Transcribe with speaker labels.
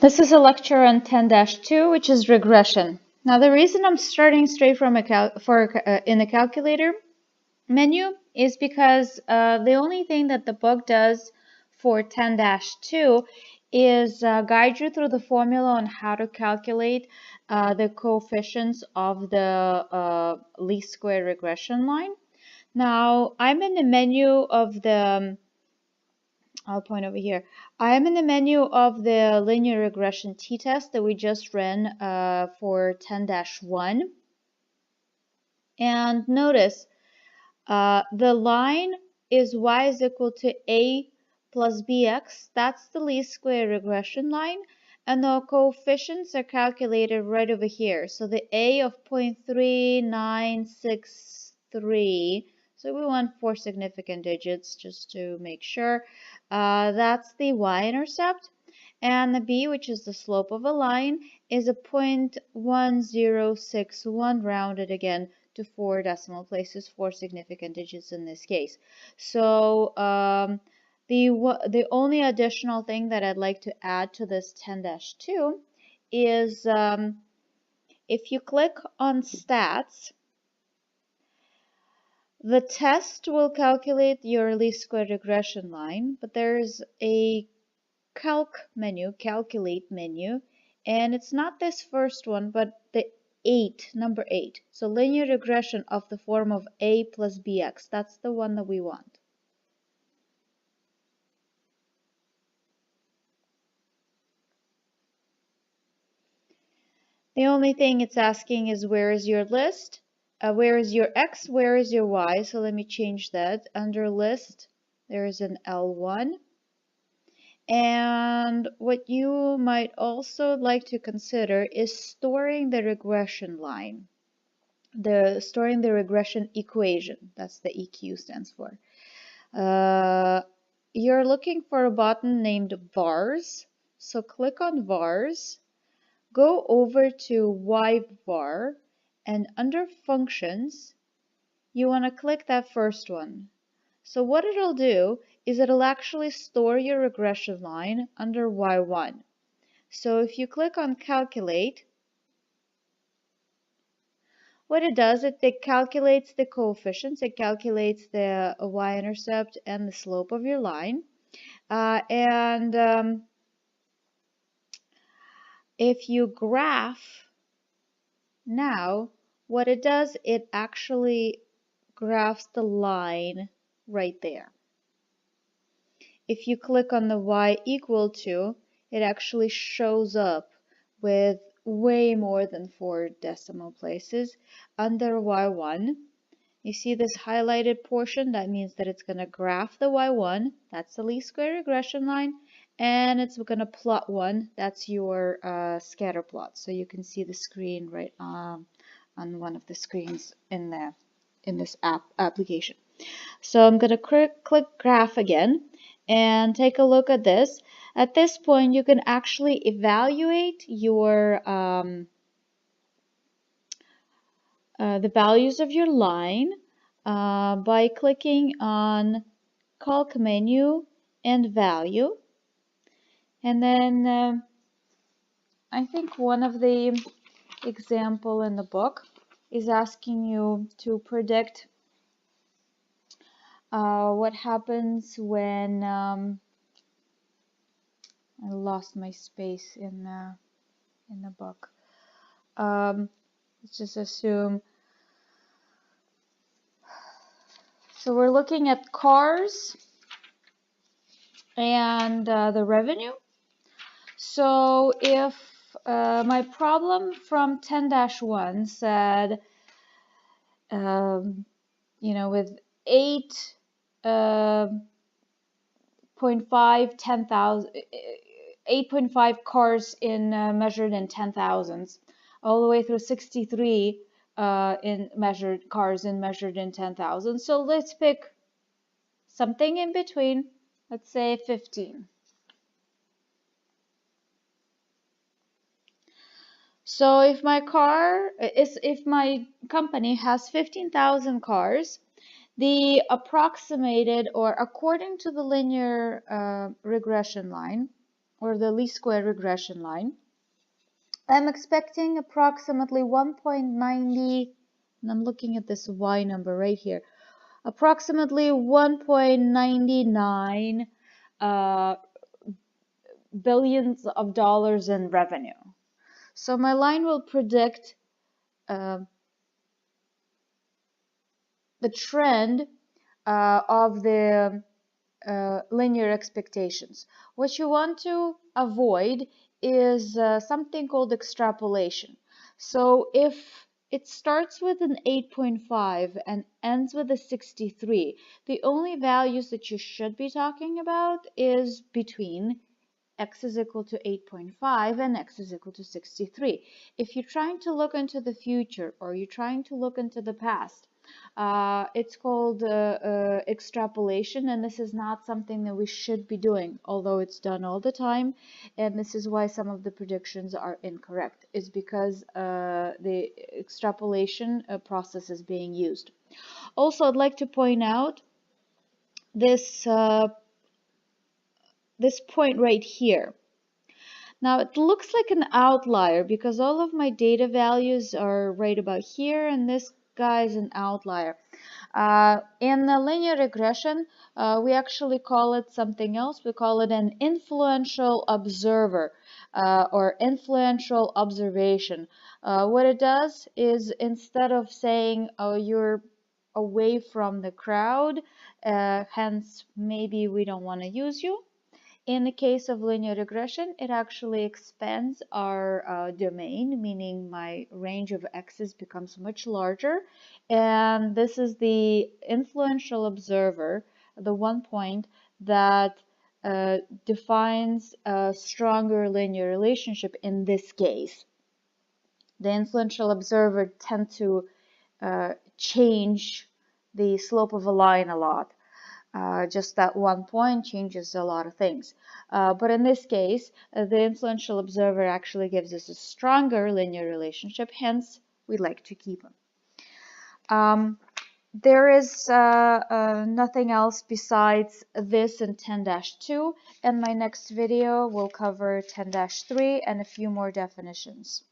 Speaker 1: This is a lecture on 10-2, which is regression. Now, the reason I'm starting straight from in the calculator menu is because the only thing that the book does for 10-2 is guide you through the formula on how to calculate the coefficients of the least square regression line. Now, I'm in the menu of the I'll point over here. I am in the menu of the linear regression t-test that we just ran for 10-1. And notice the line is y is equal to a plus bx. That's the least square regression line. And the coefficients are calculated right over here. So the a of 0.3963. So we want 4 significant digits just to make sure. That's the y-intercept. And the b, which is the slope of a line, is a 0.1061 rounded again to 4 decimal places, 4 significant digits in this case. So the only additional thing that I'd like to add to this 10-2 is if you click on stats, the test will calculate your least square regression line, but there's a calculate menu, and it's not this first one, but the number 8. So linear regression of the form of a plus bx. That's the one that we want. The only thing it's asking is where is your list? Where is your x? Where is your y? So let me change that. Under list, there is an L1. And what you might also like to consider is storing the regression line. Storing the regression equation. That's the EQ stands for. You're looking for a button named vars. So click on vars. Go over to yvar, and under functions, you want to click that first one. So what it'll do is it'll actually store your regression line under y1. So if you click on calculate, what it does, it calculates the coefficients, it calculates the y-intercept and the slope of your line. If you graph now, what it does, it actually graphs the line right there. If you click on the y equal to, it actually shows up with way more than 4 decimal places under y1. You see this highlighted portion? That means that it's going to graph the y1. That's the least square regression line. And it's going to plot 1. That's your scatter plot. So you can see the screen right on one of the screens in this application. So I'm going to click graph again and take a look at this. At this point, you can actually evaluate your the values of your line by clicking on calc menu and value. And then I think one of the example in the book is asking you to predict what happens when I lost my space in the book. Let's just assume. So we're looking at cars and the revenue. So if my problem from 10-1 said, with 8.5 cars measured in 10,000s, all the way through 63 in measured cars measured in 10,000. So let's pick something in between. Let's say 15. So if my company has 15,000 cars, the approximated, or according to the linear regression line, or the least square regression line, I'm expecting approximately 1.90, and I'm looking at this y number right here, approximately 1.99 billions of dollars in revenue. So my line will predict the trend of the linear expectations. What you want to avoid is something called extrapolation. So if it starts with an 8.5 and ends with a 63, the only values that you should be talking about is between x is equal to 8.5 and x is equal to 63. If you're trying to look into the future or you're trying to look into the past, it's called extrapolation, and this is not something that we should be doing, although it's done all the time, and this is why some of the predictions are incorrect, is because the extrapolation process is being used. Also, I'd like to point out this this point right here. Now it looks like an outlier because all of my data values are right about here, and this guy is an outlier. In the linear regression, we actually call it something else. We call it an influential observer or influential observation. What it does is, instead of saying, oh, you're away from the crowd, hence maybe we don't want to use you, in the case of linear regression, it actually expands our domain, meaning my range of x's becomes much larger. And this is the influential observer, the one point that defines a stronger linear relationship in this case. The influential observer tends to change the slope of a line a lot. Just that one point changes a lot of things. But in this case, the influential observer actually gives us a stronger linear relationship, hence we like to keep them. There is nothing else besides this in 10-2, and my next video will cover 10-3 and a few more definitions.